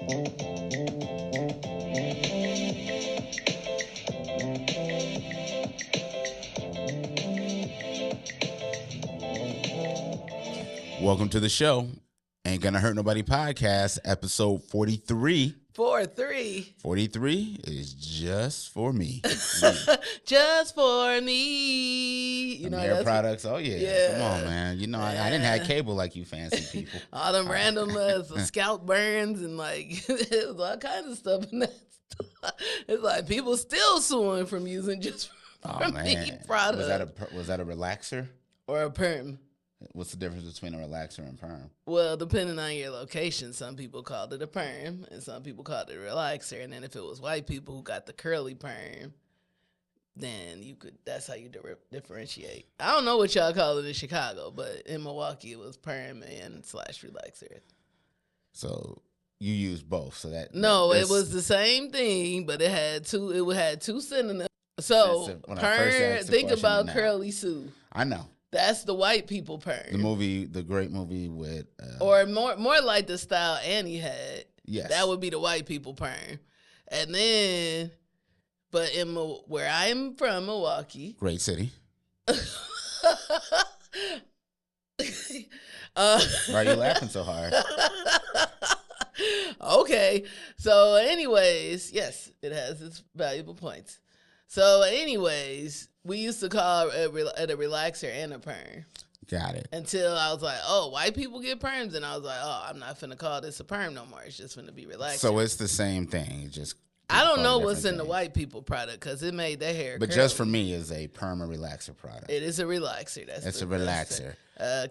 Welcome to the show. Ain't Gonna Hurt Nobody podcast, episode 43. 4-3. 43 is just for me. Just for me. You know, hair products. Oh, yeah. Come on, man. You know, I didn't have cable like you fancy people. All them random scalp burns and like, it was all kinds of stuff in that stuff. It's like people still suing from using just for me products. Was that a relaxer? Or a perm. What's the difference between a relaxer and perm? Well, depending on your location, some people called it a perm and some people called it a relaxer. And then if it was white people who got the curly perm, then that's how you differentiate. I don't know what y'all call it in Chicago, but in Milwaukee it was perm and / relaxer. So you used both. So that it was the same thing, but it had two synonyms. So perm, think about now. Curly Sue. I know. That's the white people perm. The great movie with... or more like the style Annie had. Yes. That would be the white people perm. And then, but where I'm from, Milwaukee. Great city. Why are you laughing so hard? Okay. So anyways, yes, it has its valuable points. So anyways, we used to call it a relaxer and a perm. Got it. Until I was like, oh, white people get perms. And I was like, oh, I'm not finna call this a perm no more. It's just finna be relaxer. So it's the same thing. I don't know what's in the white people product because it made their hair But curly. Just for me is a perma relaxer product. It is a relaxer. It's a relaxer.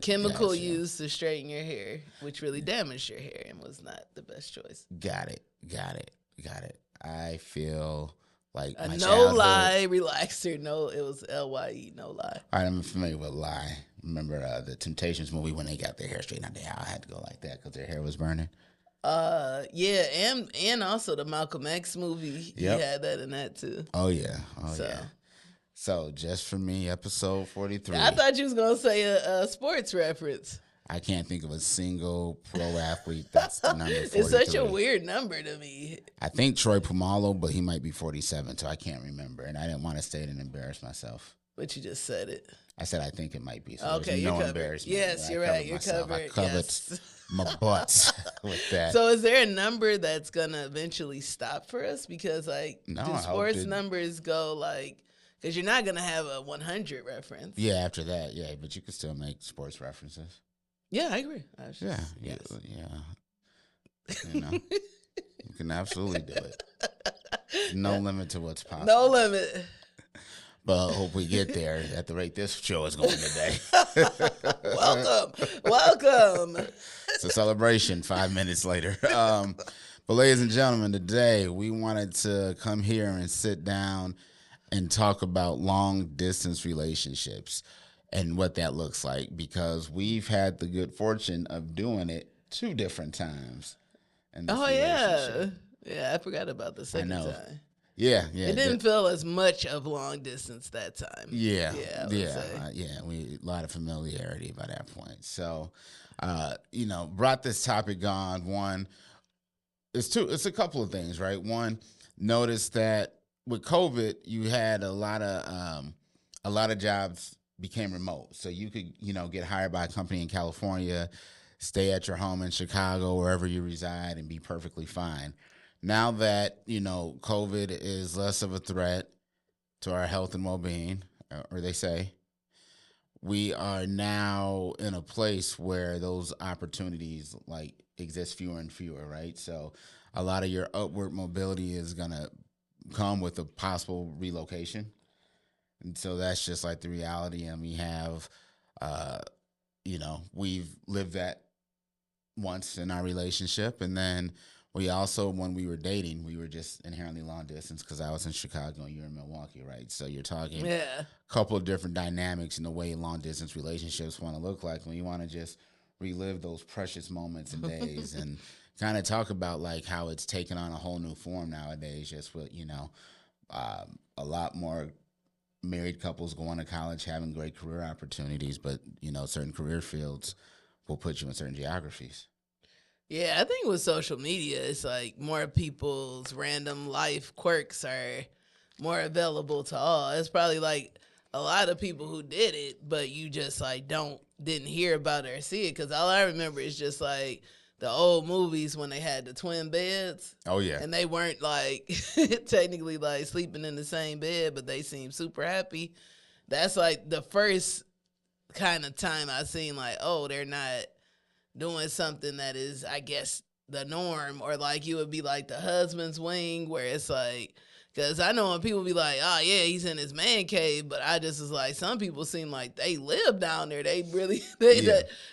Chemical used to straighten your hair, which really damaged your hair and was not the best choice. Got it. I feel... like a no-lie relaxer. No, it was LYE, no lie. All right, I'm familiar with lie. Remember the Temptations movie when they got their hair straightened out? I had to go like that because their hair was burning. Yeah, and also the Malcolm X movie. Yep. He had that in that too. Oh, yeah. So, just for me, episode 43. I thought you was going to say a sports reference. I can't think of a single pro athlete that's the number 43. It's such a weird number to me. I think Troy Pomalo, but he might be 47, so I can't remember. And I didn't want to say it and embarrass myself. But you just said it. I said I think it might be. So okay, you're covered. Embarrassment. Yes, you're right. You're covered. I covered my butt with that. So is there a number that's going to eventually stop for us? Because do sports numbers go like... Because you're not going to have a 100 reference. Yeah, after that, yeah. But you can still make sports references. Yeah, I agree. Yeah. You know, you can absolutely do it. No limit to what's possible. No limit. But I hope we get there at the rate this show is going today. Welcome. It's a celebration 5 minutes later. But ladies and gentlemen, today we wanted to come here and sit down and talk about long distance relationships and what that looks like, because we've had the good fortune of doing it 2 different times. Yeah, I forgot about the second time. Yeah. It didn't feel as much of long distance that time. Yeah. A lot of familiarity by that point. So, brought this topic on. One, it's a couple of things, right? One, notice that with COVID, you had a lot of jobs became remote. So you could, get hired by a company in California, stay at your home in Chicago, wherever you reside, and be perfectly fine. Now that, COVID is less of a threat to our health and well-being, or they say, we are now in a place where those opportunities exist fewer and fewer, right? So a lot of your upward mobility is going to come with a possible relocation. And so that's just like the reality. And we have, we've lived that once in our relationship. And then we also, when we were dating, we were just inherently long distance because I was in Chicago and you were in Milwaukee, right? So you're talking a couple of different dynamics in the way long distance relationships want to look like when you want to just relive those precious moments and days and kind of talk about how it's taken on a whole new form nowadays, just with, a lot more married couples going to college, having great career opportunities, but, certain career fields will put you in certain geographies. Yeah, I think with social media, it's like more people's random life quirks are more available to all. It's probably like a lot of people who did it, but you just like didn't hear about it or see it. Because all I remember is just like the old movies when they had the twin beds. Oh yeah, And they weren't like technically like sleeping in the same bed, but they seemed super happy. That's like the first kind of time I seen like, oh, they're not doing something that is, I guess, the norm, or like you would be like the husband's wing, where it's like, because I know when people be like, oh yeah, he's in his man cave, but I just was like, some people seem like they live down there. They really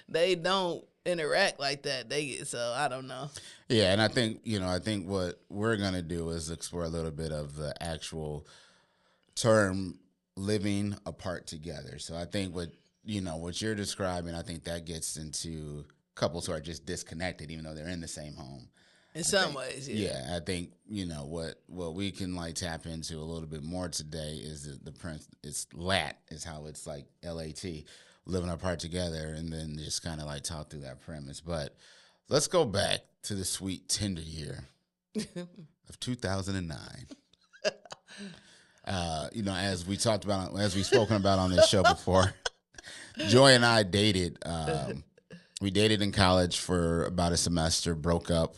they don't interact like that. So I don't know. Yeah, and I think what we're gonna do is explore a little bit of the actual term living apart together. So I think what you're describing, I think that gets into couples who are just disconnected, even though they're in the same home. In some ways, yeah. Yeah, I think what we can like tap into a little bit more today is the prince. It's lat is how it's like LAT, living apart together, and then just kind of like talk through that premise. But let's go back to the sweet tender year of 2009. As we talked about, as we've spoken about on this show before, Joy and I dated. We dated in college for about a semester, broke up.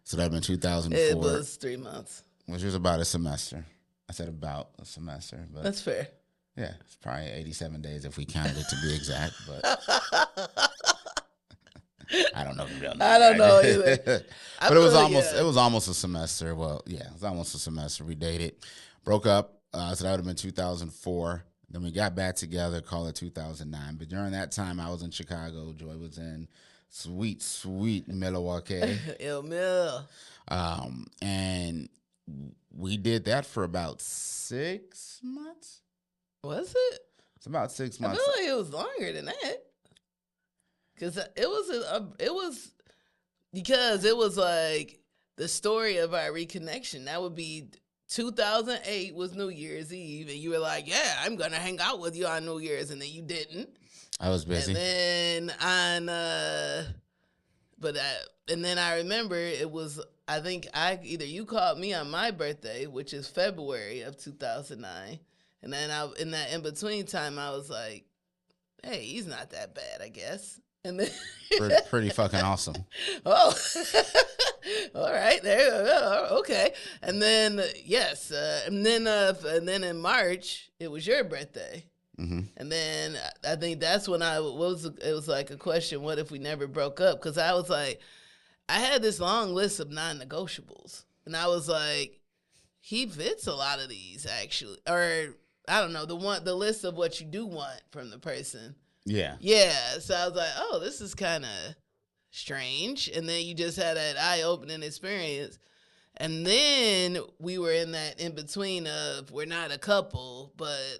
So that would have been 2004. It was 3 months. Which was about a semester. I said about a semester. But that's fair. Yeah, it's probably 87 days if we counted it to be exact. But I don't know the real number. I don't know either. But it was almost a semester. Well, yeah, it was almost a semester. We dated, broke up. So that would have been 2004. Then we got back together, call it 2009. But during that time, I was in Chicago. Joy was in sweet Milwaukee. Il Mil. And we did that for about 6 months. Was it? It's about 6 months. I feel like it was longer than that. Because it was like the story of our reconnection. That would be 2008 was New Year's Eve, and you were like, yeah, I'm going to hang out with you on New Year's, and then you didn't. I was busy. And then and then I remember it was, I think either you called me on my birthday, which is February of 2009, and then in that in between time, I was like, hey, he's not that bad, I guess. And then pretty fucking awesome. Oh, all right, there you go. Okay, and then and then in March it was your birthday. Mm-hmm. And then I think that's when it was like a question, what if we never broke up? Because I was like, I had this long list of non-negotiables. And I was like, he fits a lot of these, actually. Or, I don't know, the list of what you do want from the person. Yeah. Yeah. So I was like, oh, this is kind of strange. And then you just had that eye-opening experience. And then we were in that in-between of we're not a couple, but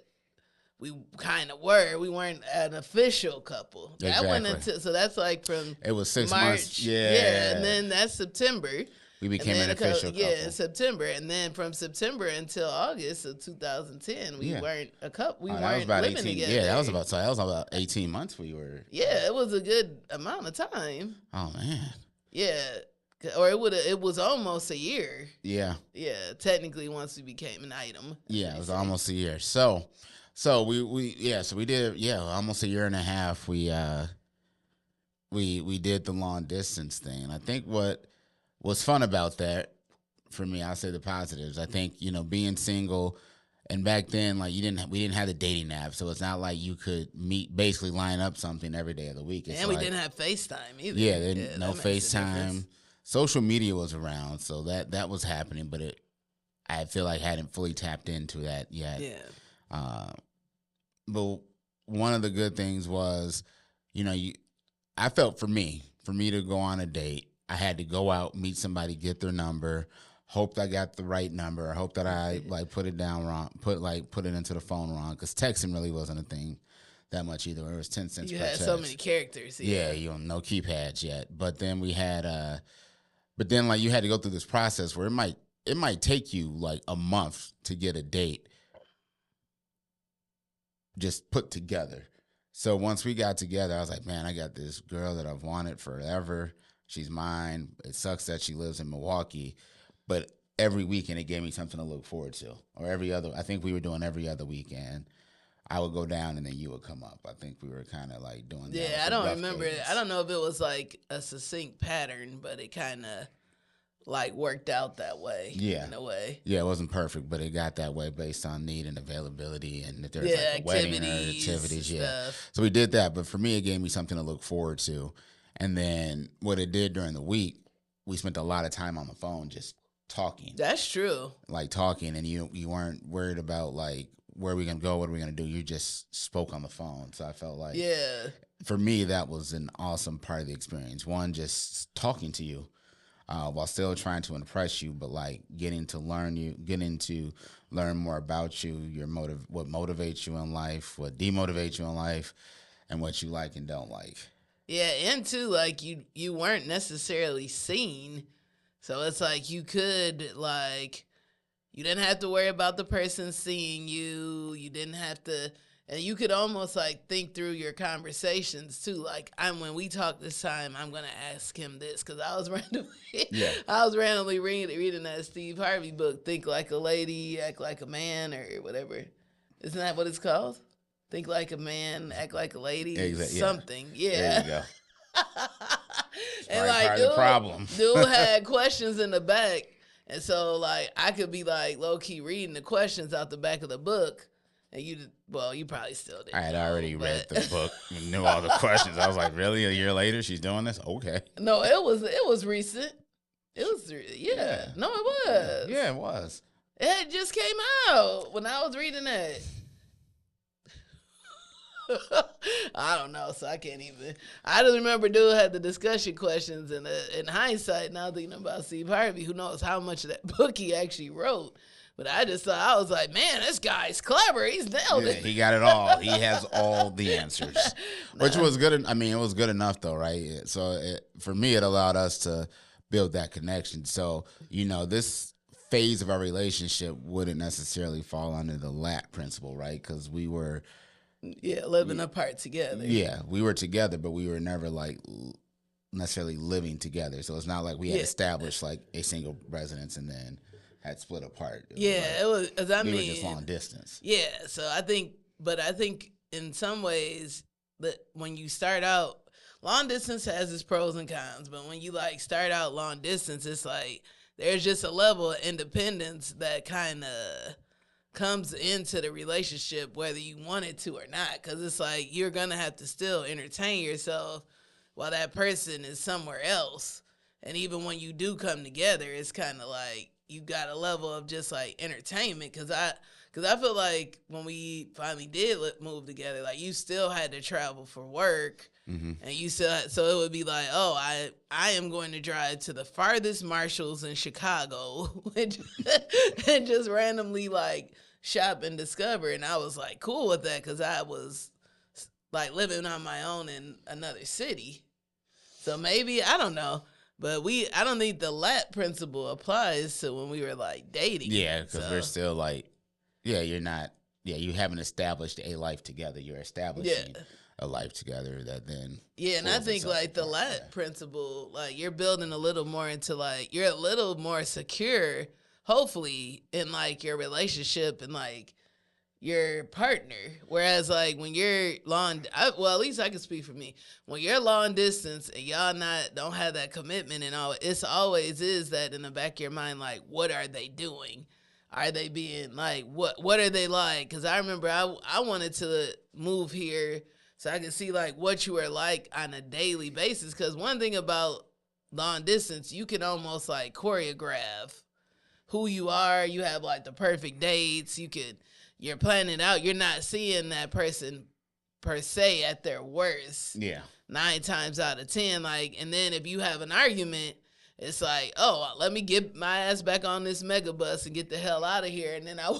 we kind of were. We weren't an official couple. Exactly. That went into, so that's like from it was 6 March, months. Yeah, and then that's September. We became an official couple. Yeah, in September, and then from September until August of 2010, we weren't a couple. We weren't living 18, together. Yeah, that was about 18 months. We were. Yeah, it was a good amount of time. Oh man. Yeah. Or it was almost a year. Yeah. Yeah, technically once we became an item. Yeah, it was almost a year. So we did almost a year and a half. We did the long distance thing. And I think what was fun about that for me, I'll say the positives. I think, being single, and back then we didn't have the dating app, so it's not like you could basically line up something every day of the week. And we didn't have FaceTime either. Yeah, no FaceTime. Social media was around, so that was happening, but I feel like hadn't fully tapped into that yet. Yeah. But one of the good things was, I felt for me to go on a date, I had to go out, meet somebody, get their number, hope I got the right number, I hope that I put it down wrong, put it into the phone wrong, because texting really wasn't a thing that much either. It was 10 cents per text. You had so many characters. Yeah, no keypads yet. But then we had, you had to go through this process where it might take you like a month to get a date just put together. So once we got together, I was like, man, I got this girl that I've wanted forever. She's mine. It sucks that she lives in Milwaukee, but every weekend it gave me something to look forward to. Or I think we were doing every other weekend. I would go down and then you would come up. I think we were kind of like doing that. Yeah, I don't remember it. I don't know if it was like a succinct pattern, but it kind of like worked out that way. Yeah. In a way. Yeah, it wasn't perfect, but it got that way based on need and availability and if there's like a wedding or activities. Yeah. So we did that. But for me, it gave me something to look forward to. And then what it did during the week, we spent a lot of time on the phone just talking. That's true. Like talking, and you weren't worried about like where are we gonna go, what are we gonna do. You just spoke on the phone. So I felt like, yeah, for me that was an awesome part of the experience. One, just talking to you while still trying to impress you, but like getting to learn more about you, what motivates you in life, what demotivates you in life, and what you like and don't like. Yeah, and too, like, you weren't necessarily seen, so it's like you could, like, you didn't have to worry about the person seeing you, you didn't have to, and you could almost, like, think through your conversations, too, like, when we talk this time, I'm going to ask him this, because I was randomly reading that Steve Harvey book, Think Like a Lady, Act Like a Man, or whatever. Isn't that what it's called? Think like a man, act like a lady, exactly. Something. Yeah. There you go. And like, the problem. Dude had questions in the back, and so like I could be like low key reading the questions out the back of the book, and you probably still did. I had already read the book and knew all the questions. I was like, really? A year later, she's doing this? Okay. No, it was recent. It was yeah. No, it was. Yeah, it was. It just came out when I was reading that. I don't know, so I can't even. I just remember dude had the discussion questions, and in hindsight, now thinking about Steve Harvey, who knows how much of that book he actually wrote. But I just thought, I was like, man, this guy's clever. He's nailed it. He got it all. He has all the answers, which was good. I mean, it was good enough, though, right? So for me, it allowed us to build that connection. So, this phase of our relationship wouldn't necessarily fall under the LAT principle, right? Because we were... Yeah, living apart together. Yeah, we were together, but we were never like necessarily living together. So it's not like we had established like a single residence and then had split apart. It was. We were just long distance. Yeah, so I think in some ways that when you start out, long distance has its pros and cons. But when you like start out long distance, it's like there's just a level of independence that kind of comes into the relationship whether you want it to or not, because it's like you're gonna have to still entertain yourself while that person is somewhere else. And even when you do come together, it's kind of like you got a level of just like entertainment, because I feel like when we finally did move together, like you still had to travel for work. Mm-hmm. And you still so it would be like, oh, I am going to drive to the farthest Marshalls in Chicago and just randomly like shop and discover. And I was like cool with that, because I was like living on my own in another city. So maybe, I don't know, but I don't think the LAT principle applies to when we were like dating. Yeah, because we're still like, you haven't established a life together. You're establishing a life together that then. Yeah, and I think like the LAT principle, like you're building a little more into like, you're a little more secure, hopefully, in like your relationship and like your partner. Whereas like when you're at least I can speak for me. When you're long distance and y'all don't have that commitment and all, it's always is that in the back of your mind, like, what are they doing? Are they being like, what are they like? Because I remember I wanted to move here so I could see like what you were like on a daily basis. Because one thing about long distance, you can almost like choreograph who you are. You have like the perfect dates. You're planning out. You're not seeing that person per se at their worst. Yeah. 9 times out of 10. Like, and then if you have an argument, it's like, oh, let me get my ass back on this mega bus and get the hell out of here. And then I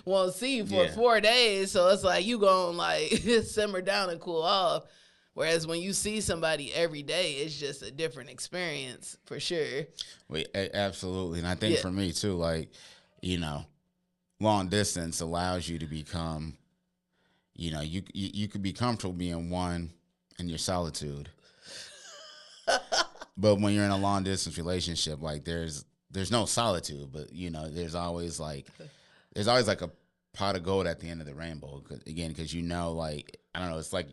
won't see you for 4 days. So it's like you going like simmer down and cool off. Whereas when you see somebody every day, it's just a different experience for sure. Absolutely. And I think for me too, like, long distance allows you to become, you could be comfortable being one in your solitude. But when you're in a long distance relationship, like there's no solitude, but there's always like a pot of gold at the end of the rainbow. Because like I don't know, it's like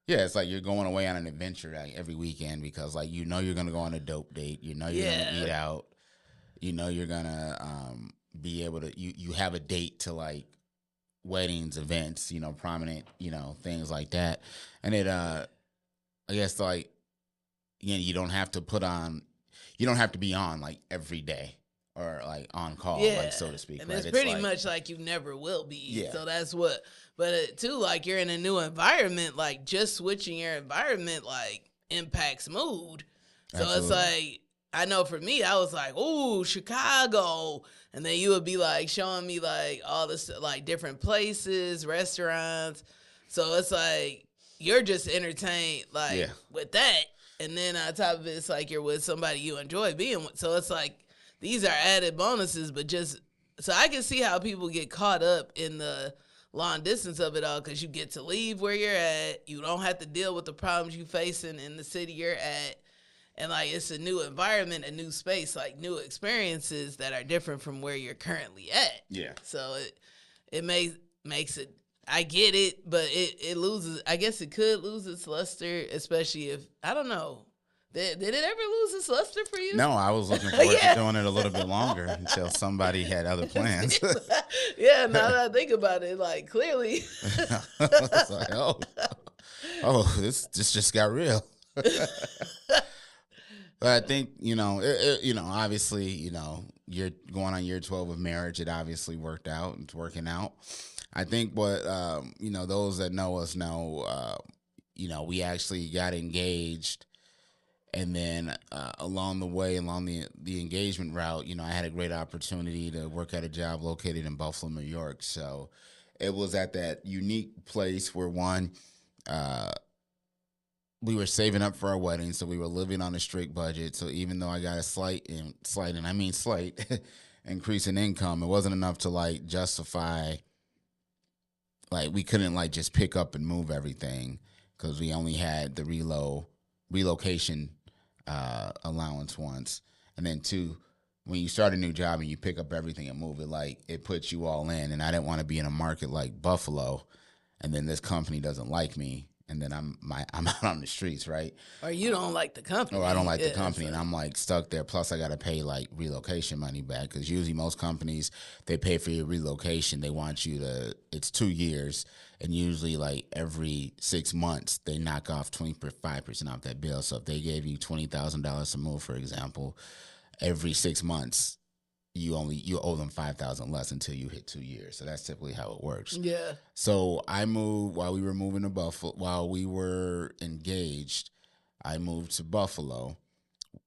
it's like you're going away on an adventure like every weekend because like you're gonna go on a dope date, you're gonna eat out, you're gonna be able to you have a date to like weddings, events, prominent, things like that, and it I guess like you don't have to be on like every day or like on call, like so to speak. And right? it's pretty much like you never will be. Yeah. So that's what. But too, like you're in a new environment, like just switching your environment like impacts mood. So Absolutely. it's like I know for me, I was like, "Ooh, Chicago," and then you would be like showing me like all this like different places, restaurants. So it's like you're just entertained like with that. And then on top of it, it's like you're with somebody you enjoy being with. So it's like these are added bonuses, but just so I can see how people get caught up in the long distance of it all because you get to leave where you're at. You don't have to deal with the problems you facing in the city you're at. And like it's a new environment, a new space, like new experiences that are different from where you're currently at. Yeah. So it makes it. I get it, but it loses. I guess it could lose its luster, especially if I don't know. Did it ever lose its luster for you? No, I was looking forward to doing it a little bit longer until somebody had other plans. Yeah, now that I think about it, like clearly. It's like, this just got real. But I think obviously you're going on year 12 of marriage. It obviously worked out. It's working out. I think what those that know us know, we actually got engaged, and then along the way, along the engagement route, I had a great opportunity to work at a job located in Buffalo, New York. So it was at that unique place where we were saving up for our wedding, so we were living on a strict budget. So even though I got a slight, and I mean slight, increase in income, it wasn't enough to like justify. Like we couldn't like just pick up and move everything because we only had the relocation allowance once, and then two, when you start a new job and you pick up everything and move it, like it puts you all in. And I didn't want to be in a market like Buffalo, and then this company doesn't like me. And then I'm out on the streets, right? Or you don't like the company. Or I don't like the company, and I'm like stuck there. Plus, I got to pay like relocation money back because usually most companies, they pay for your relocation. They want you to. It's 2 years, and usually like every 6 months they knock off 25% off that bill. So if they gave you $20,000 to move, for example, every 6 months you owe them $5,000 less until you hit 2 years. So that's typically how it works. Yeah. So I moved while we were moving to Buffalo. While we were engaged, I moved to Buffalo.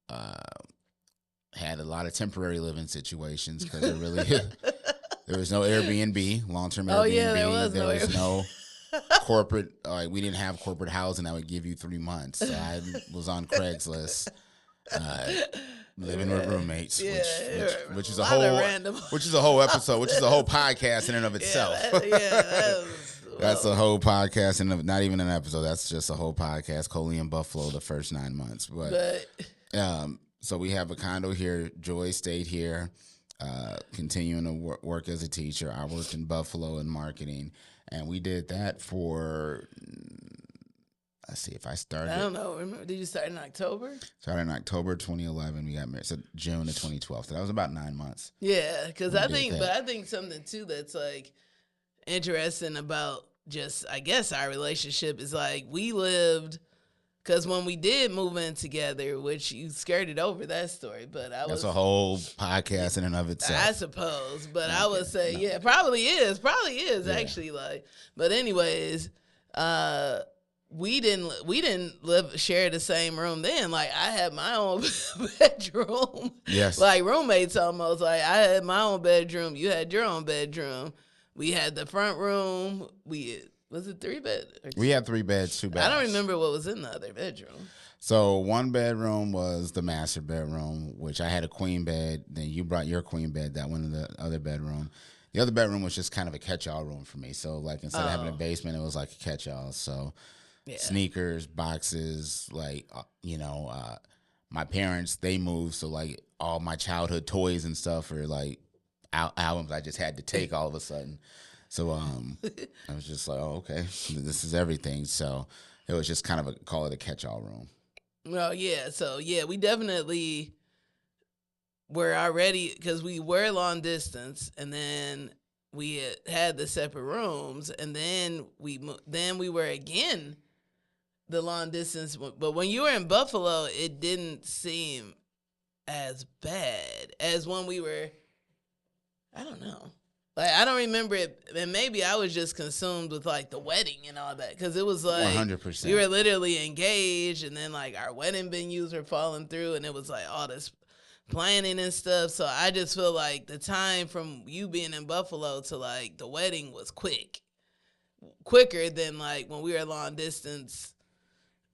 Had a lot of temporary living situations because there was no Airbnb, long-term Airbnb. Oh yeah, there was no corporate. We didn't have corporate housing that would give you 3 months. So I was on Craigslist. Living with roommates, which is a whole episode, which is a whole podcast in and of itself. That's a whole podcast and not even an episode. That's just a whole podcast. Coley in Buffalo the first 9 months, but so we have a condo here. Joy stayed here, continuing to work as a teacher. I worked in Buffalo in marketing, and we did that for. Let's see if I started. I don't know. Did you start in October? Started in October 2011. We got married. So June of 2012. So that was about 9 months. Yeah, because I think something too that's like interesting about just I guess our relationship is like we lived because when we did move in together, which you skirted over that story, but that's a whole podcast in and of itself. I suppose, but I would say probably is actually like. But anyways, we didn't share the same room then. Like I had my own bedroom. Yes. Like roommates almost. Like I had my own bedroom. You had your own bedroom. We had the front room. Was it 3 bed? We had 3 beds, 2 baths. I don't remember what was in the other bedroom. So 1 bedroom was the master bedroom, which I had a queen bed. Then you brought your queen bed that went in the other bedroom. The other bedroom was just kind of a catch-all room for me. So like instead of having a basement, it was like a catch-all. So. Yeah. Sneakers, boxes, like My parents, they moved, so like all my childhood toys and stuff are like albums I just had to take all of a sudden. So I was just like, oh, okay, this is everything. So it was just kind of call it a catch-all room. Well, yeah. So yeah, we definitely were already, because we were long distance, and then we had the separate rooms, and then we were again the long distance. But when you were in Buffalo, it didn't seem as bad as when we were. I don't know. Like, I don't remember it, and maybe I was just consumed with like the wedding and all that, because it was like 100%. We were literally engaged, and then like our wedding venues were falling through, and it was like all this planning and stuff. So I just feel like the time from you being in Buffalo to like the wedding was quicker than like when we were long distance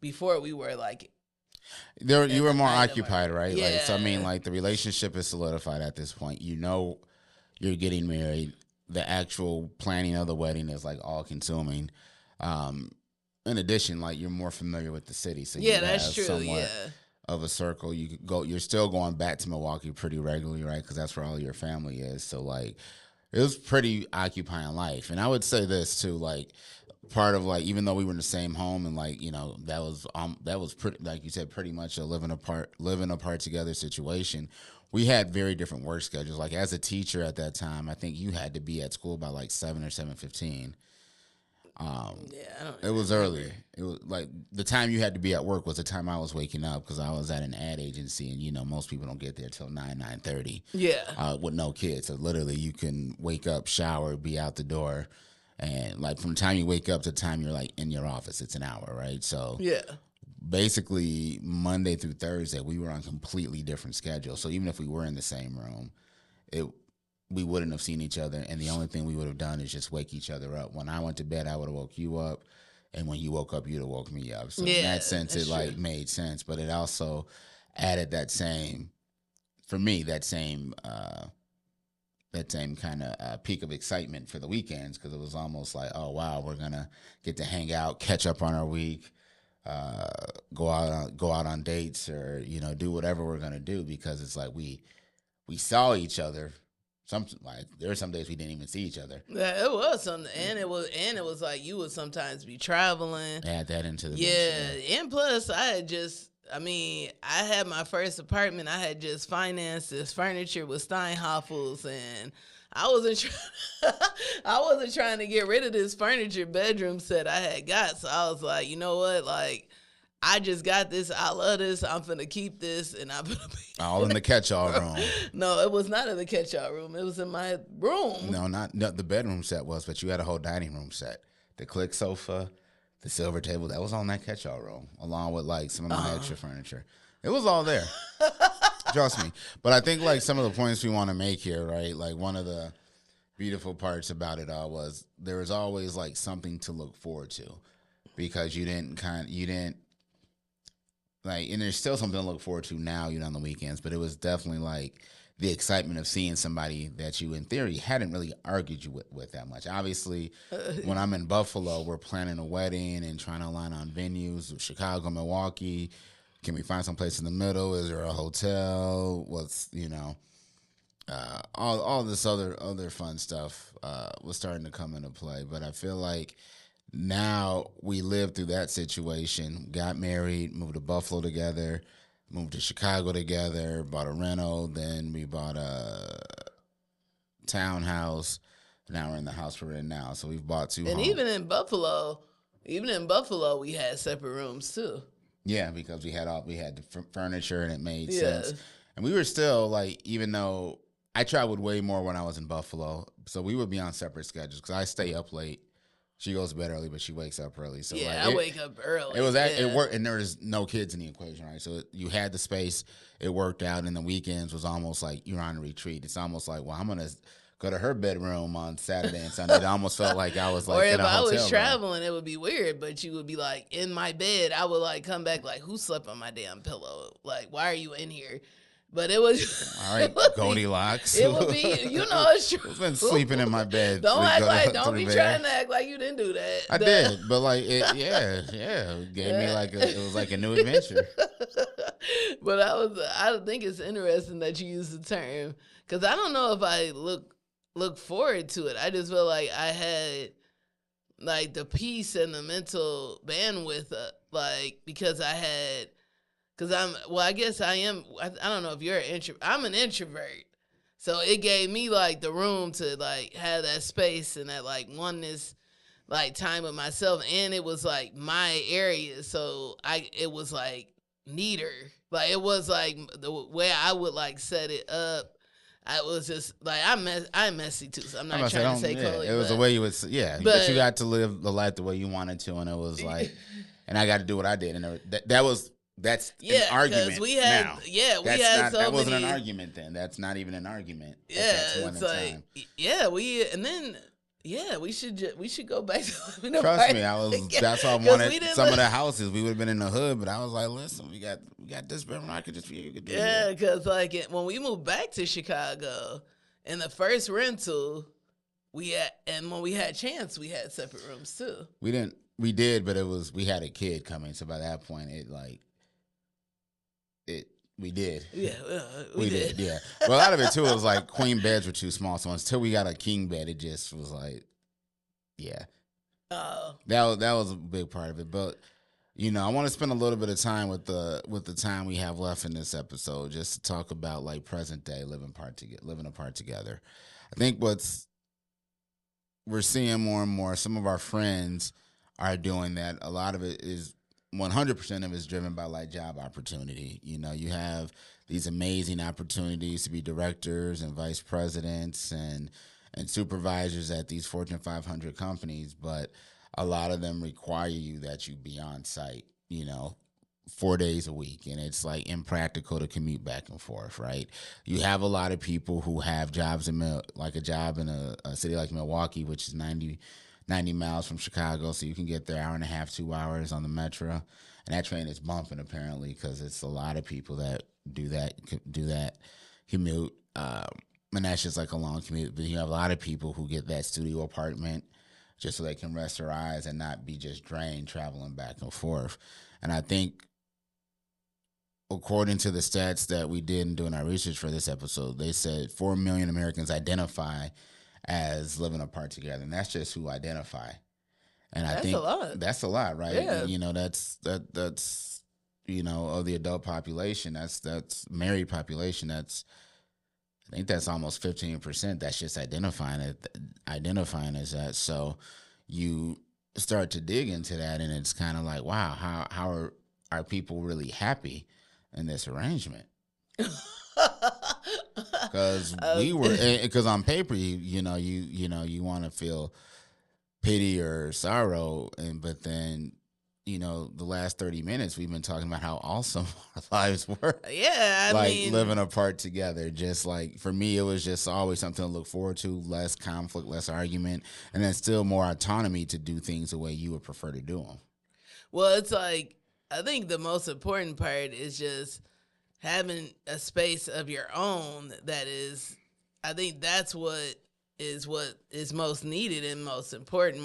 before. We were like you were more occupied, right? Yeah. Like, so I mean, like the relationship is solidified at this point. You know, you're getting married. The actual planning of the wedding is like all consuming. In addition, like you're more familiar with the city, so yeah, you that's have true. somewhat Yeah. of a circle. You could go. You're still going back to Milwaukee pretty regularly, right? Because that's where all your family is. So like, it was pretty occupying life. And I would say this too, like part of like, even though we were in the same home and like, you know, that was pretty, like you said, pretty much a living apart together situation. We had very different work schedules. Like as a teacher at that time, I think you had to be at school by like 7 or 7:15. Yeah, I don't. It was early. It was like the time you had to be at work was the time I was waking up, because I was at an ad agency, and you know most people don't get there till 9:30. Yeah. With no kids, so literally you can wake up, shower, be out the door, and like from the time you wake up to the time you're like in your office, it's an hour, right? So Yeah. basically Monday through Thursday we were on completely different schedules. So even if we were in the same room, we wouldn't have seen each other, and the only thing we would have done is just wake each other up. When I went to bed, I would have woke you up, and when you woke up, you'd have woke me up. So in that sense, it like made sense, but it also added that same, for me, that same kind of peak of excitement for the weekends, because it was almost like, oh wow, we're gonna get to hang out, catch up on our week, go out on dates, or you know, do whatever we're gonna do, because it's like we saw each other. Like there were some days we didn't even see each other. Yeah, it was something, and it was like you would sometimes be traveling. Add that into the mix, yeah. And plus I had my first apartment. I had just financed this furniture with Steinhoffels, and I wasn't trying to get rid of this furniture bedroom set I had got. So I was like, you know what, like, I just got this. I love this. I'm finna keep this, and I'm finna be all in the catch-all room. No, it was not in the catch-all room. It was in my room. No, not the bedroom set was, but you had a whole dining room set. The click sofa, the silver table, that was on that catch-all room, along with like some of my extra furniture. It was all there. Trust me. But I think like some of the points we want to make here, right? Like one of the beautiful parts about it all was there was always like something to look forward to, because you didn't like, and there's still something to look forward to now, you know, on the weekends, but it was definitely like the excitement of seeing somebody that you, in theory, hadn't really argued you with that much. Obviously, when I'm in Buffalo, we're planning a wedding and trying to align on venues, Chicago, Milwaukee. Can we find some place in the middle? Is there a hotel? What's, you know, all this other fun stuff was starting to come into play. But I feel like now we lived through that situation, got married, moved to Buffalo together, moved to Chicago together, bought a rental, then we bought a townhouse. Now we're in the house we're in now. So we've bought two homes. Even in Buffalo, we had separate rooms too. Yeah, because we had the furniture, and it made sense. And we were still like, even though I traveled way more when I was in Buffalo, so we would be on separate schedules, because I stay up late. She goes to bed early, but she wakes up early. So yeah, like, I wake up early. It worked, and there was no kids in the equation, right? So you had the space. It worked out, and the weekends was almost like you're on a retreat. It's almost like, well, I'm gonna go to her bedroom on Saturday and Sunday. It almost felt like I was like, or if I was traveling, it would be weird. But you would be like in my bed. I would like come back like, who slept on my damn pillow? Like, why are you in here? But it was all right, Goldilocks. It would be, it's true. I've been sleeping in my bed. Don't be trying to act like you didn't do that. I did, but like, it gave me it was like a new adventure. But I think it's interesting that you use the term, because I don't know if I look forward to it. I just feel like I had like the peace and the mental bandwidth, because I guess I am. I don't know if you're an introvert. I'm an introvert, so it gave me like the room to like have that space and that like oneness, like time with myself, and it was like my area, so it was like neater. Like it was like the way I would like set it up. I was just like I'm messy too, so I'm not trying to say cold. It was the way you would, but you got to live the life the way you wanted to, and it was like, and I got to do what I did, and that's an argument. We had now. That wasn't an argument then. That's not even an argument. It's like we should go back to living in Trust me, that's why I wanted some of the houses. We would have been in the hood, but I was like, listen, we got this bedroom. I could just you could do it. Yeah, because like when we moved back to Chicago, in the first rental, when we had Chance, we had separate rooms too. We did, but we had a kid coming, so by that point, we did. Yeah, we did. Yeah. But a lot of it, too, was like queen beds were too small. So until we got a king bed, it just was like, yeah. Oh. That was a big part of it. But, I want to spend a little bit of time with the time we have left in this episode just to talk about, like, present day living apart together. I think we're seeing more and more, some of our friends are doing that. A lot of it is 100% of it is driven by like job opportunity. You have these amazing opportunities to be directors and vice presidents and supervisors at these Fortune 500 companies, but a lot of them require you that you be on site, 4 days a week, and it's like impractical to commute back and forth, right? You have a lot of people who have jobs like a job in a city like Milwaukee, which is 90 miles from Chicago, so you can get there hour and a half, 2 hours on the metro, and that train is bumping apparently because it's a lot of people that do that commute, and that's just like a long commute. But you have a lot of people who get that studio apartment just so they can rest their eyes and not be just drained traveling back and forth. And I think, according to the stats that we did in doing our research for this episode, they said 4 million Americans identify as living apart together, and that's just who identify. And I think that's a lot, right? Yeah. That's of the adult population, that's married population. I think that's almost 15%. That's just identifying as that. So you start to dig into that, and it's kind of like, wow, how are people really happy in this arrangement? Because on paper you want to feel pity or sorrow, but then the last 30 minutes we've been talking about how awesome our lives were. Yeah, I mean, living apart together. Just like for me, it was just always something to look forward to. Less conflict, less argument, and then still more autonomy to do things the way you would prefer to do them. Well, it's like, I think the most important part is just having a space of your own. I think that's what is most needed and most important.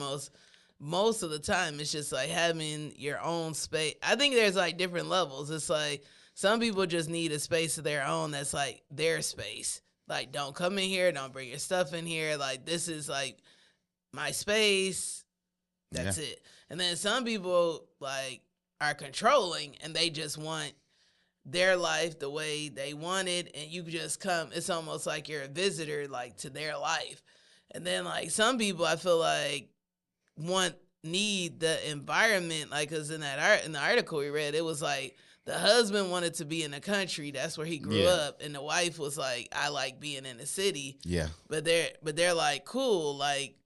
Most of the time, it's just like having your own space. I think there's like different levels. It's like some people just need a space of their own that's like their space. Like, don't come in here, don't bring your stuff in here. Like, this is like my space. That's it. And then some people like are controlling and they just want their life the way they want it, and you just come. It's almost like you're a visitor, like, to their life. And then like some people, I feel like, need the environment, like, because in the article we read, it was like the husband wanted to be in the country, that's where he grew up, and the wife was like, I like being in the city. But they're like, cool, like,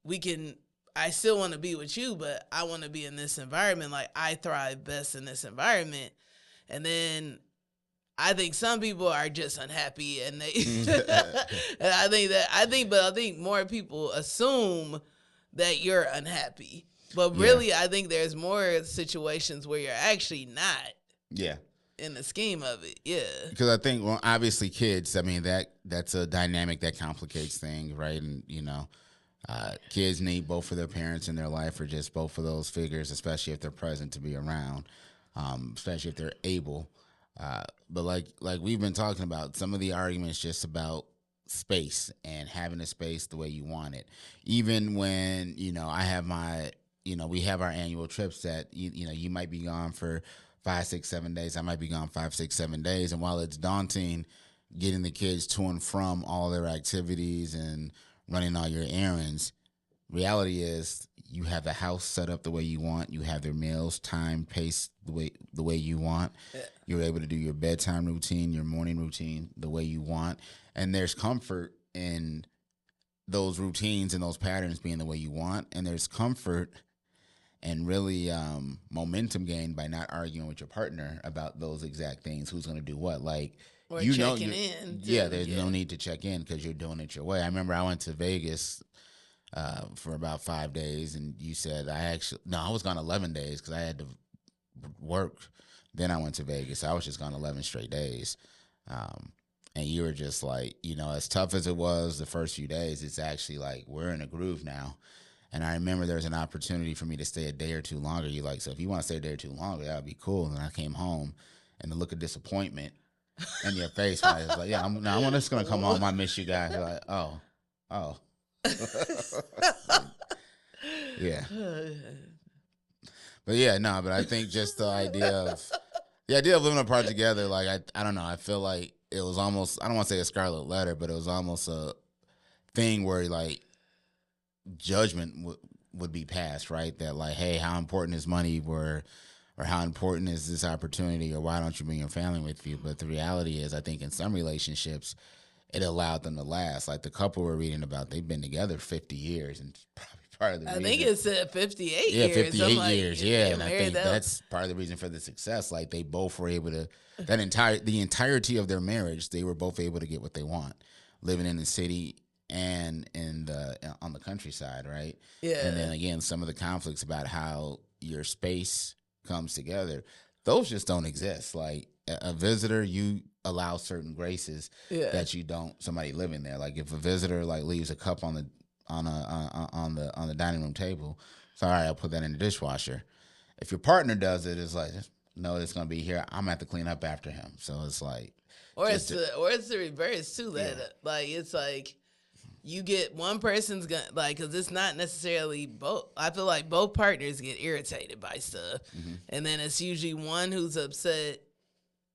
I still want to be with you, but I want to be in this environment. Like, I thrive best in this environment. And then I think some people are just unhappy, and they and I think more people assume that you're unhappy. But really, I think there's more situations where you're actually not. Yeah. in the scheme of it. Yeah. Because I think, well, obviously kids, I mean, that's a dynamic that complicates things, right? And, kids need both of their parents in their life, or just both of those figures, especially if they're present to be around, especially if they're able. But like we've been talking about, some of the arguments just about space and having a space the way you want it. Even when, I have my, we have our annual trips that, you might be gone for 5, 6, 7 days. I might be gone 5, 6, 7 days. And while it's daunting getting the kids to and from all their activities and running all your errands, reality is you have the house set up the way you want. You have their meals, time, pace the way you want. Yeah. You're able to do your bedtime routine, your morning routine the way you want. And there's comfort in those routines and those patterns being the way you want. And there's comfort and really momentum gained by not arguing with your partner about those exact things. Who's going to do what? Like, or checking in. Too. Yeah, there's no need to check in because you're doing it your way. I remember I went to Vegas for about 5 days, and you said I was gone 11 days because I had to work. Then I went to Vegas. I was just gone 11 straight days. And you were just like, as tough as it was the first few days, it's actually like we're in a groove now. And I remember there was an opportunity for me to stay a day or two longer. You're like, so if you want to stay a day or two longer, that would be cool. And I came home, and the look of disappointment in your face, I was like, yeah, I'm just going to come home. I miss you guys. You're like, oh. Yeah. But yeah, no, but I think just the idea of living apart together, like, I don't know, I feel like it was almost, I don't want to say a scarlet letter, but it was almost a thing where, like, judgment would be passed, right? That, like, hey, how important is money, or how important is this opportunity, or why don't you bring your family with you? But the reality is, I think in some relationships, it allowed them to last. Like the couple we're reading about, they've been together 50 years, and probably part of the reason. I think it said 58 years. Yeah, 58 years, yeah. And I think that's part of the reason for the success. Like they both were able to, the entirety of their marriage, they were both able to get what they want, living in the city and on the countryside, right? Yeah. And then again, some of the conflicts about how your space comes together, those just don't exist. Like a visitor, you allow certain graces that you don't somebody living there. Like if a visitor like leaves a cup on the dining room table, it's all right, I'll put that in the dishwasher. If your partner does it, it's like, no, it's gonna be here. I'm gonna have to clean up after him. So it's like, or it's the reverse too. That like it's like you get one person's gonna like, because it's not necessarily both. I feel like both partners get irritated by stuff, and then it's usually one who's upset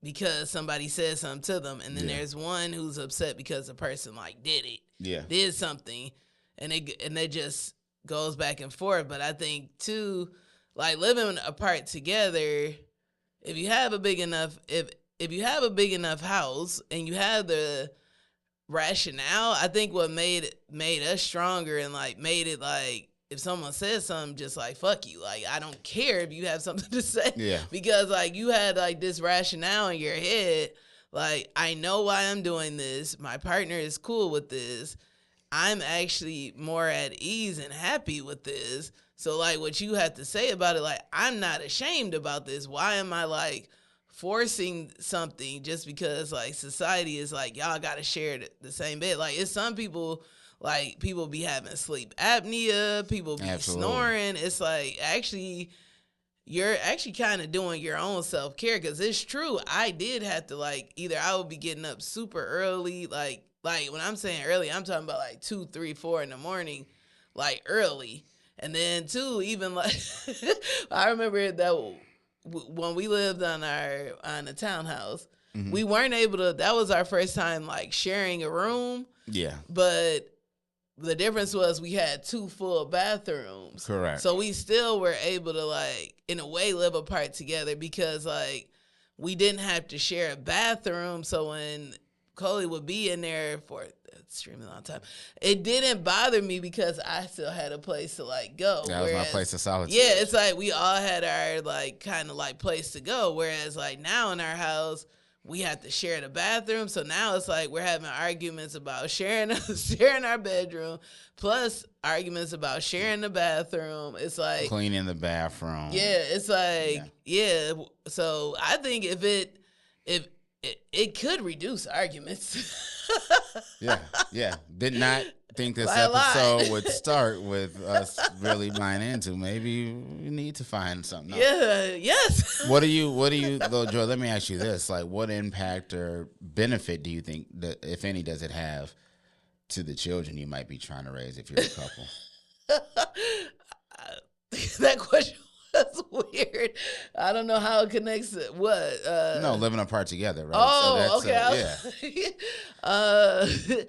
because somebody said something to them, and then there's one who's upset because the person like did something, and it just goes back and forth. But I think too, like living apart together, if you have a big enough house and you have the rationale, I think what made us stronger and like made it like if someone says something, just like fuck you, like I don't care if you have something to say, because like you had like this rationale in your head, like I know why I'm doing this, my partner is cool with this, I'm actually more at ease and happy with this, so like what you have to say about it, like I'm not ashamed about this, why am I like forcing something just because like society is like y'all gotta share the same bed? Like it's some people, like people be having sleep apnea, people be snoring. It's like actually you're actually kind of doing your own self-care, because it's true, I did have to like either I would be getting up super early, like when I'm saying early, I'm talking about like 2, 3, 4 in the morning, like early. And then too, even like I remember that when we lived on a townhouse, we weren't able to, that was our first time like sharing a room. Yeah. But the difference was we had 2 full bathrooms. Correct. So we still were able to like, in a way, live apart together because like we didn't have to share a bathroom. So when Coley would be in there for extremely long time, it didn't bother me because I still had a place to like go. That was my place of solitude. Yeah, it's like we all had our like kind of like place to go. Whereas like now in our house, we have to share the bathroom. So now it's like we're having arguments about sharing our bedroom, plus arguments about sharing the bathroom. It's like cleaning the bathroom. Yeah, it's like So I think if it if it could reduce arguments. Yeah. Did not think this By a lot. episode would start with us really buying into. Maybe we need to find something else. Yeah, yes. What do you though, Joe? Let me ask you this: like, what impact or benefit do you think that, if any, does it have to the children you might be trying to raise if you're a couple? That question was weird. I don't know how it connects to what. No, living apart together, right? Oh, so that's, okay. Yeah.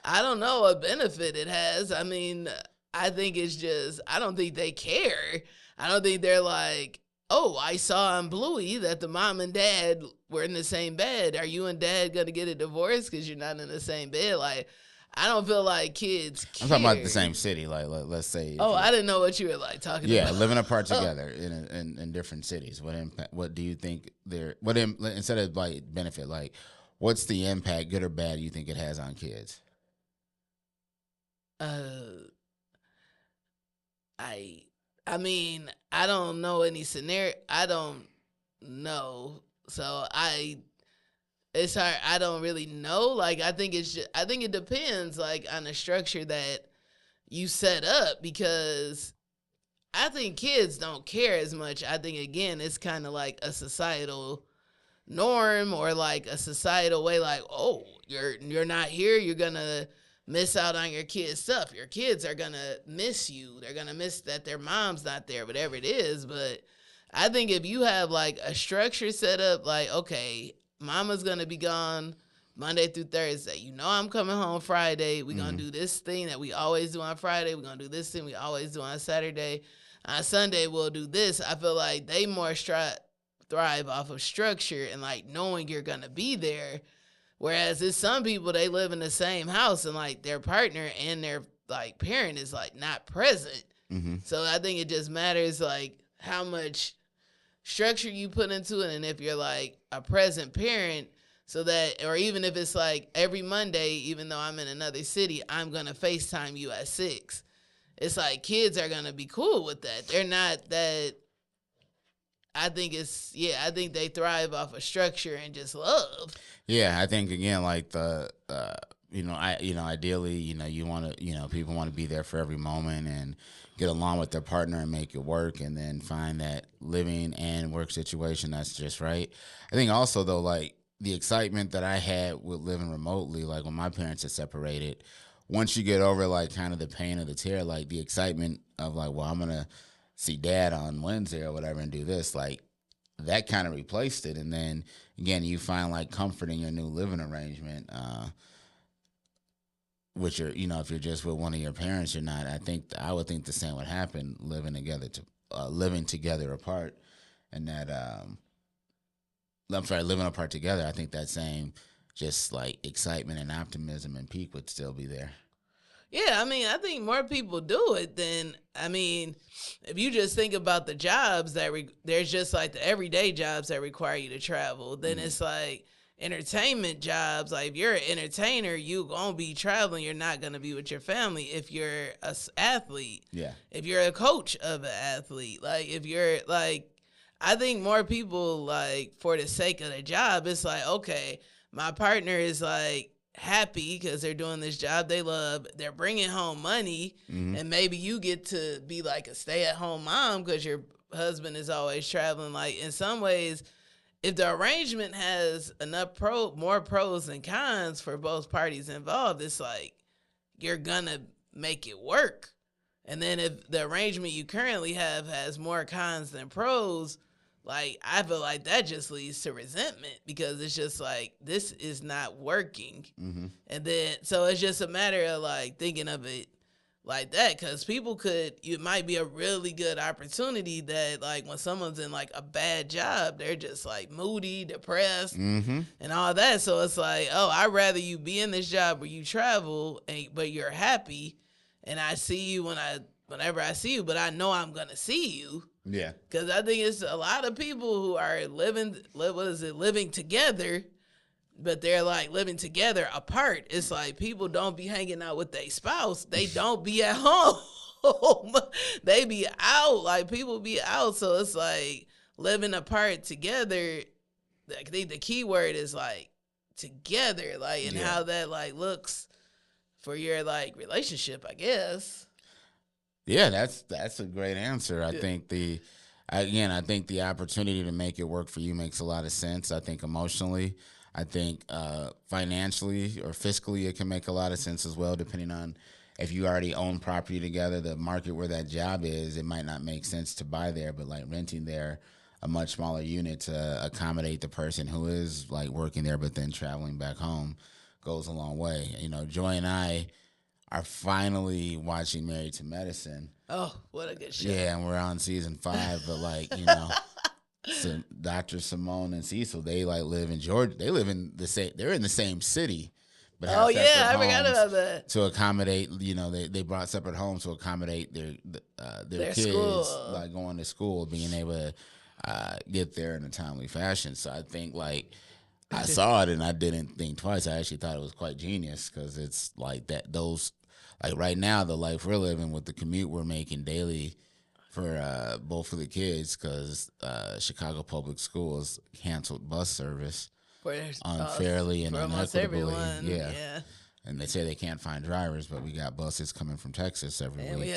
I don't know what benefit it has. I mean, I think it's just, I don't think they care. I don't think they're like, oh, I saw on Bluey that the mom and dad were in the same bed. Are you and dad going to get a divorce because you're not in the same bed? Like, I don't feel like kids care. I'm talking about the same city. Like, let's say. Oh, I didn't know what you were like talking about. Yeah, living apart together in different cities. What impact? What do you think there? Instead of like benefit, like what's the impact, good or bad, you think it has on kids? I mean, I don't know any scenario. I don't know, so it's hard. I don't really know. Like, I think it depends, like, on the structure that you set up, because I think kids don't care as much. I think, again, it's kind of like a societal norm, or like a societal way, like, oh, you're not here, you're gonna miss out on your kids' stuff. Your kids are gonna miss you. They're gonna miss that their mom's not there, whatever it is. But I think if you have like a structure set up, like, okay, mama's gonna be gone Monday through Thursday. You know I'm coming home Friday. We're gonna do this thing that we always do on Friday. We're gonna do this thing we always do on Saturday. On Sunday we'll do this. I feel like they more thrive off of structure and like knowing you're gonna be there. Whereas it's some people, they live in the same house and like their partner and their like parent is like not present. Mm-hmm. So I think it just matters like how much structure you put into it, and if you're like a present parent, so that, or even if it's like every Monday, even though I'm in another city, I'm gonna FaceTime you at 6. It's like kids are gonna be cool with that. They're not that. I think they thrive off of structure and just love. Yeah, I think again, like the ideally, you want to, people want to be there for every moment and get along with their partner and make it work, and then find that living and work situation that's just right. I think also though, like the excitement that I had with living remotely, like when my parents are separated, once you get over like kind of the pain of the tear, like the excitement of like, well, I'm gonna see dad on Wednesday or whatever and do this, like that kind of replaced it. And then again, you find like comfort in your new living arrangement, which are, if you're just with one of your parents, you're not. I would think the same would happen living together apart, and that living apart together. I think that same just like excitement and optimism and peak would still be there. Yeah, I mean, I think more people do it than, I mean, if you just think about the jobs that there's just like the everyday jobs that require you to travel, then it's like entertainment jobs. Like if you're an entertainer, you gonna be traveling. You're not gonna be with your family. If you're an athlete, yeah. If you're a coach of an athlete, like if you're like, I think more people like for the sake of the job, it's like, okay, my partner is like happy because they're doing this job they love, they're bringing home money, and maybe you get to be like a stay-at-home mom because your husband is always traveling. Like in some ways, if the arrangement has enough more pros than cons for both parties involved, it's like you're gonna make it work. And then if the arrangement you currently have has more cons than pros, like, I feel like that just leads to resentment because it's just like, this is not working. And then, so it's just a matter of like thinking of it like that, because it might be a really good opportunity that like when someone's in like a bad job, they're just like moody, depressed, and all that. So it's like, oh, I'd rather you be in this job where you travel, but you're happy, and I see you whenever I see you, but I know I'm going to see you. Yeah. Because I think it's a lot of people who are living together, but they're like living together apart. It's like people don't be hanging out with their spouse. They don't be at home. They be out. Like people be out. So it's like living apart together I think the key word is like together, like, and how that like looks for your like relationship, I guess. Yeah, that's a great answer. I think I think the opportunity to make it work for you makes a lot of sense. I think emotionally, I think financially or fiscally, it can make a lot of sense as well, depending on if you already own property together. The market where that job is, it might not make sense to buy there, but like renting there, a much smaller unit to accommodate the person who is like working there, but then traveling back home goes a long way. You know, Joy and I are finally watching Married to Medicine. Oh, what a good show. Yeah, and we're on season 5, but like, you know, so Dr. Simone and Cecil, they like live in Georgia. They live in the same, they're in the same city. But oh yeah, I forgot about that. To accommodate, you know, they brought separate homes to accommodate their kids school. like going to school, being able to get there in a timely fashion. So I think like I saw it and I didn't think twice. I actually thought it was quite genius because it's like that. Those like right now, the life we're living with the commute we're making daily for both of the kids because Chicago Public Schools canceled bus service unfairly and inequitably. Yeah. And they say they can't find drivers, but we got buses coming from Texas every week.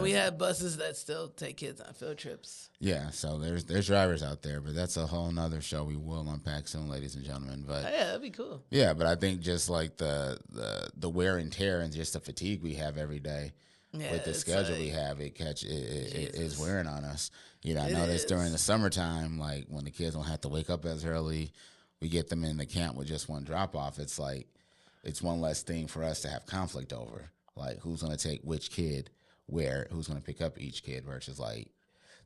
We have buses that still take kids on field trips. Yeah, so there's drivers out there, but that's a whole nother show we will unpack soon, ladies and gentlemen. But yeah, that'd be cool. Yeah, but I think just like the wear and tear and just the fatigue we have every day with the schedule like, we have, it is wearing on us. You know, I noticed during the summertime, like when the kids don't have to wake up as early, we get them in the camp with just one drop off. It's like it's one less thing for us to have conflict over. Like who's going to take which kid where, who's going to pick up each kid versus like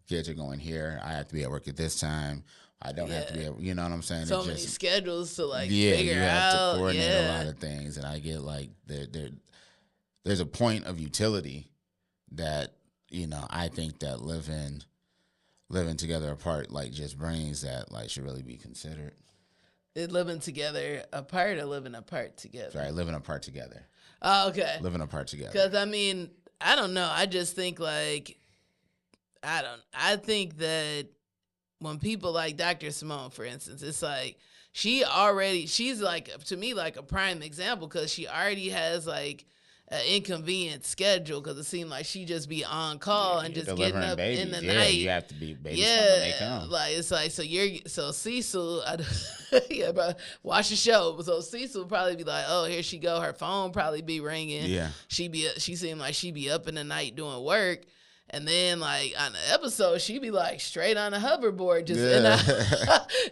kids are going here. I have to be at work at this time. I don't have to be at, you know what I'm saying? So many schedules to like figure you have out. to coordinate a lot of things. And I get like there's a point of utility that, you know, I think that living together apart like just brings that like should really be considered. Living together apart or living apart together? Sorry, living apart together. Oh, okay. Living apart together. Because, I mean, I don't know. I just think, like, I think that when people like Dr. Simone, for instance, it's like she's like, to me, like a prime example because she already has, like, an inconvenient schedule because it seemed like she just be on call and just getting up babies. In the night. You have to be babies when they come. Like it's like so Cecil, yeah, bro, watch the show. So Cecil would probably be like, oh, here she go. Her phone probably be ringing. Yeah, she seemed like she be up in the night doing work. And then, like, on the episode, she be, like, straight on the hoverboard, just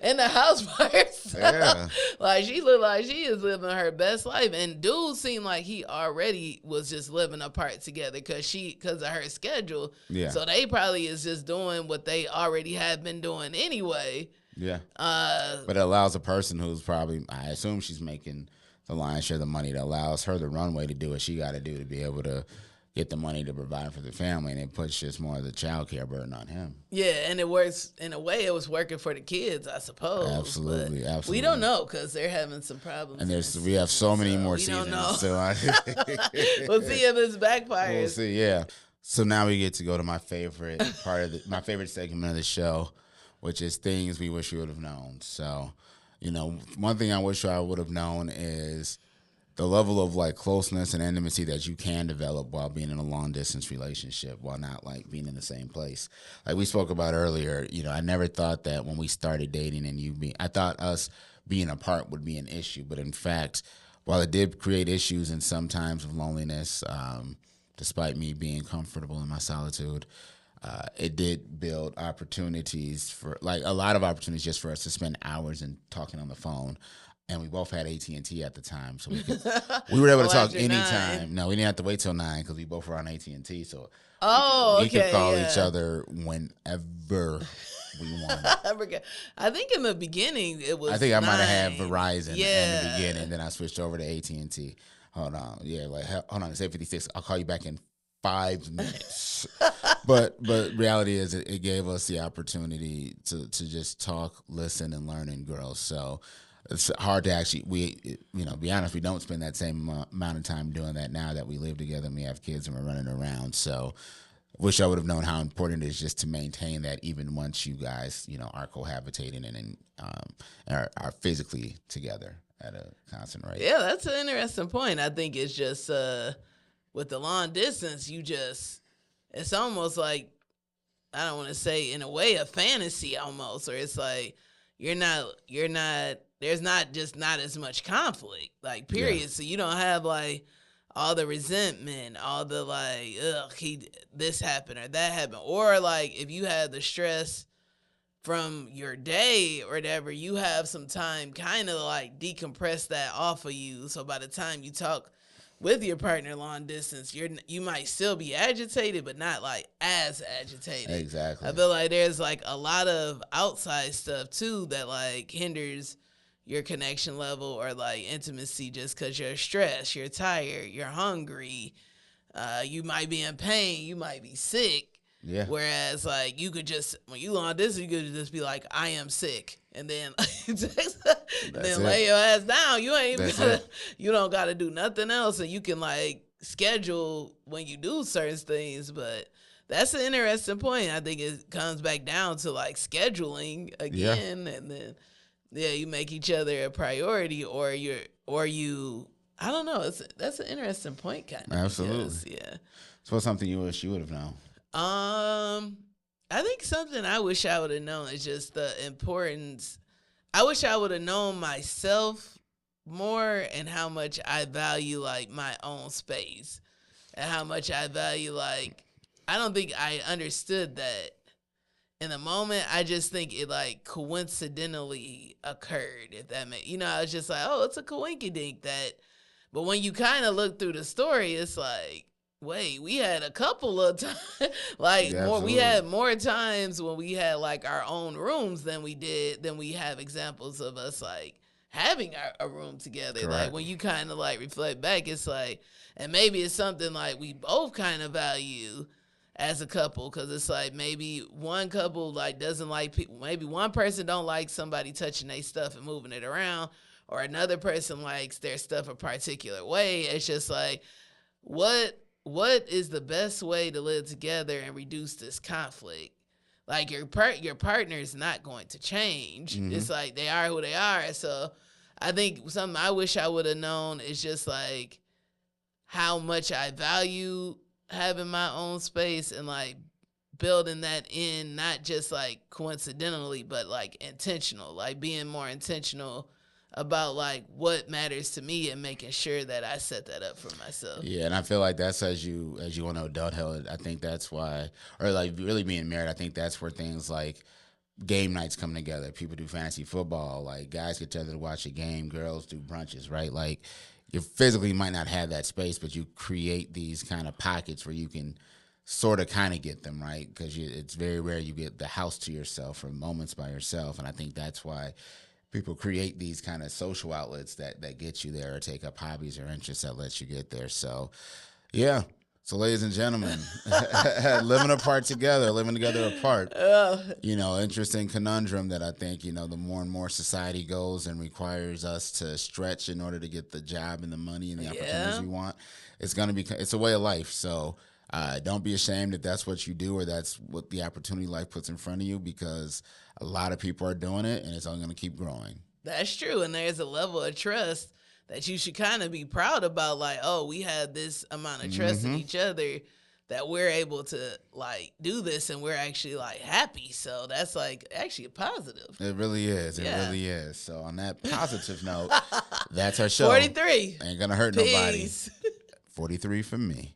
in the house by herself. Yeah. Like, she look like she is living her best life. And dude seemed like he already was just living apart together because of her schedule. Yeah. So they probably is just doing what they already have been doing anyway. Yeah. But it allows a person who's probably, I assume she's making the lion's share of the money that allows her the runway to do what she got to do to be able to get the money to provide for the family, and it puts just more of the child care burden on him. Yeah, and it works in a way. It was working for the kids, I suppose. Absolutely. We don't know because they're having some problems. And we have so many more seasons. So we'll see if this backfires. We'll see. Yeah. So now we get to go to my favorite part of my favorite segment of the show, which is things we wish we would have known. So, you know, one thing I wish I would have known is the level of like closeness and intimacy that you can develop while being in a long distance relationship, while not like being in the same place. Like we spoke about earlier, you know, I never thought that when we started dating and I thought us being apart would be an issue. But in fact, while it did create issues and some times of loneliness, despite me being comfortable in my solitude, it did build opportunities for like a lot of opportunities just for us to spend hours and talking on the phone. And we both had AT&T at the time, so we were able to talk anytime. 9. No, we didn't have to wait till 9 because we both were on AT&T, so we could call each other whenever we wanted. I think in the beginning it was. I think 9. I might have had Verizon in the beginning, then I switched over to AT&T. Hold on, hold on. It's 8:56. I'll call you back in 5 minutes. but reality is, it gave us the opportunity to just talk, listen, and learn and grow. So. It's hard to actually, be honest, we don't spend that same amount of time doing that now that we live together and we have kids and we're running around. So wish I would have known how important it is just to maintain that even once you guys, are cohabitating and are physically together at a constant rate. Yeah, that's an interesting point. I think it's just with the long distance, it's almost like, I don't want to say in a way a fantasy almost, or it's like there's not as much conflict, like, period. Yeah. So you don't have like all the resentment, all the like, this happened or that happened. Or like if you have the stress from your day or whatever, you have some time kind of like decompress that off of you. So by the time you talk with your partner long distance, you might still be agitated, but not like as agitated. Exactly. I feel like there's like a lot of outside stuff too that like hinders your connection level or like intimacy, just because you're stressed, you're tired, you're hungry, you might be in pain, you might be sick. Yeah. Whereas like you could just, when you long distance, you could just be like, I am sick, and then lay your ass down. You don't gotta do nothing else, and you can like schedule when you do certain things. But that's an interesting point. I think it comes back down to like scheduling again, and then you make each other a priority, or you. I don't know. That's an interesting point, kind of. Absolutely. Because, yeah. So what's something you wish you would have known? I think something I wish I would have known is just the importance. I wish I would have known myself more, and how much I value like my own space, and how much I value like, I don't think I understood that in the moment. I just think it like coincidentally occurred, if that makes, I was just like, oh, it's a coinkydink that, but when you kind of look through the story, it's like, wait, we had a couple of times, like we had more times when we had like our own rooms than we have examples of us like having a room together. Correct. Like when you kind of like reflect back, it's like, and maybe it's something like we both kind of value as a couple, because it's like maybe one couple like doesn't like people, maybe one person don't like somebody touching their stuff and moving it around, or another person likes their stuff a particular way. It's just like, what is the best way to live together and reduce this conflict? Like your partner is not going to change. Mm-hmm. It's like they are who they are. So I think something I wish I would have known is just like how much I value having my own space, and like building that in, not just like coincidentally, but like intentional, like being more intentional about like what matters to me, and making sure that I set that up for myself. Yeah, and I feel like that's as you want to adulthood. I think that's why, or like really being married, I think that's where things like game nights come together. People do fantasy football, like guys get together to watch a game, girls do brunches, right? Like you physically might not have that space, but you create these kind of pockets where you can sort of kind of get them, right? Because it's very rare you get the house to yourself or moments by yourself, and I think that's why people create these kind of social outlets that get you there, or take up hobbies or interests that let you get there. So, yeah. So, ladies and gentlemen, living apart together, living together apart, interesting conundrum that I think, the more and more society goes and requires us to stretch in order to get the job and the money and the opportunities we want, it's a way of life. So, don't be ashamed if that's what you do, or that's what the opportunity life puts in front of you, because a lot of people are doing it, and it's only going to keep growing. That's true. And there's a level of trust that you should kind of be proud about. Like, oh, we have this amount of trust in each other that we're able to like do this, and we're actually like happy. So that's like actually a positive. It really is. It really is. So on that positive note, that's our show. 43. Ain't going to hurt nobody. 43 for me.